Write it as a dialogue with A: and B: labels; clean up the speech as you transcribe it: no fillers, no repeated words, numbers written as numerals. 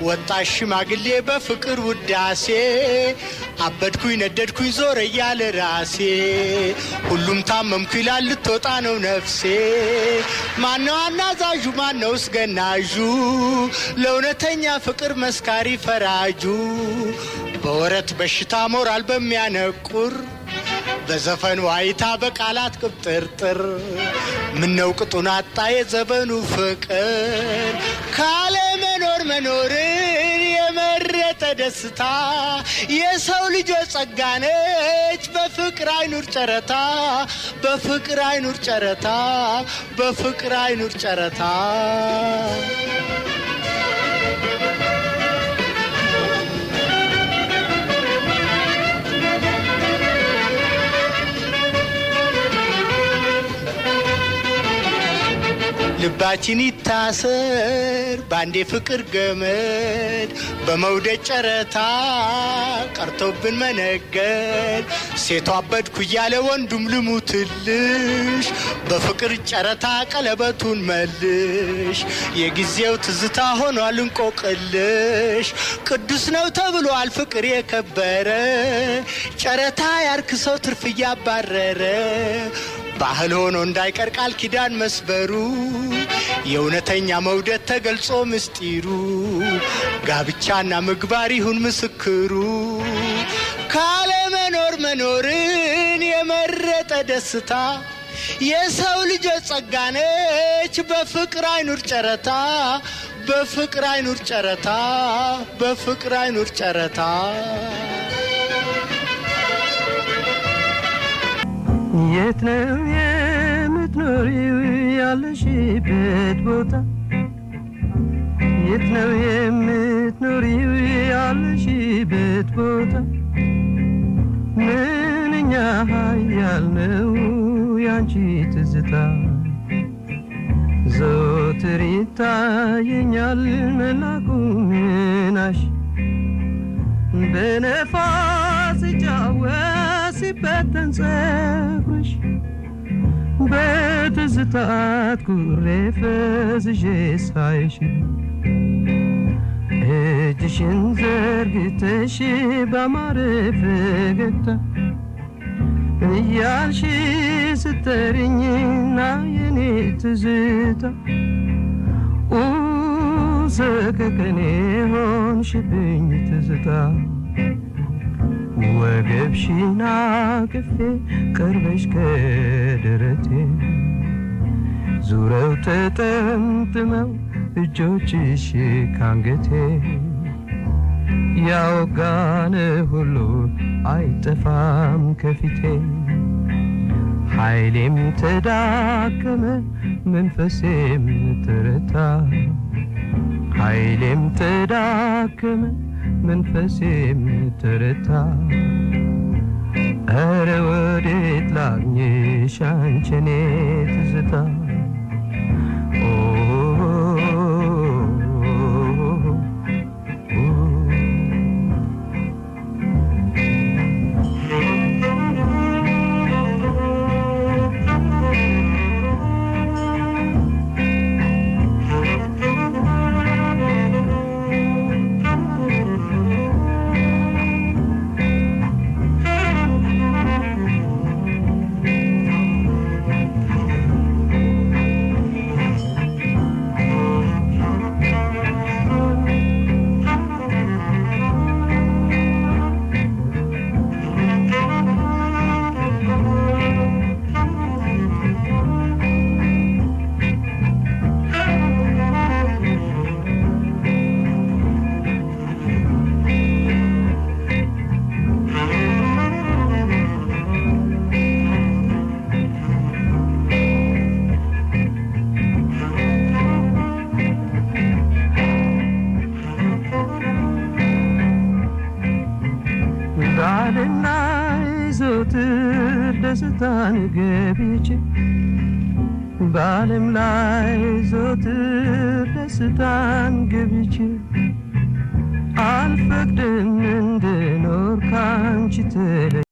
A: ወጣሽ ሽማግሌ በፍቅር ውዳሴ አበድኩኝ ነደድኩኝ ዞረ ያለ ራሴ ሁሉም ታመምኩ ይላል ልትወጣ ነው ነፍሴ ማነው አናዛዡ ማነውስ ገናዡ ለእውነተኛ ፍቅር መስካሪ ፈራጁ በወረት በሽታ ሞራል በሚያነቁር በዘፈን ዋይታ በቃላት ቅብጥርጥር ምነው ቅጡን አጣ የዘበኑ ፍቅር ካለ መኖር መኖርን የመረጠ ደስታ የሰው ልጆች ጸጋ ነች በፍቅር አይኑር ጨረታ በፍቅር አይኑር ጨረታ በፍቅር አይኑር ጨረታ ልባችን ይታሰር ባንዴ ፍቅር ገመድ በመውደድ ጨረታ ቀርቶብን መነገድ ሴቷ አበድኩ እያለ ወንዱም ልሙትልሽ በፍቅር ጨረታ ቀለበቱን መልሽ የጊዜው ትዝታ ሆኗል እንቆቅልሽ ቅዱስ ነው ተብሏል ፍቅር የከበረ ጨረታ ያርክሰው ትርፍ እያባረረ ባህል ሆኖ እንዳይቀር ቃል ኪዳን መስበሩ የእውነተኛ መውደድ ተገልጾ ምስጢሩ ጋብቻና ምግባር ይሁን ምስክሩ ካለ መኖር መኖርን የመረጠ ደስታ የሰው ልጆች ጸጋ ነች በፍቅር አይኑር ጨረታ በፍቅር አይኑር ጨረታ በፍቅር አይኑር ጨረታ
B: የት ነው የምትኖሪው ያለሽበት ቦታ የት ነው የምትኖሪው ያለሽበት ቦታ ምንኛ ኃያል ነው ያንቺ ትዝታ ዘወትር ይታየኛል መላኩ ምናሽ በነፋስ ሲጫወት ሲበተን ጸጉርሽ በትዝታት ኩሬ ፈዝዤ ሳይሽ እጅሽን ዘርግተሽ ባማረ ፈገግታ እያልሽ ስትጠሪኝና የኔ ትዝታ ሰከከኔ ሆንሽብኝ ትዝታ ወገብሽና ቅፌ ቀርበሽ ከደረቴ ዙረው ተጠምጥመው እጆችሽ ካንገቴ ያወጋነ ሁሉ አይጠፋም ከፊቴ ኃይሌም ተዳከመ መንፈሴም ተረታ ኃይሌም ተዳከመ መንፈሴም ተረታ ኧረ ወዴት ላግኝሽ አንቺ የኔ ትዝታ ባልና ዘወትር ደስታን ገብቼ በዓለም ላይ ዘወትር ደስታን ገብቼ አልፈቅድም እንድኖር ካንቺ ተለይቼ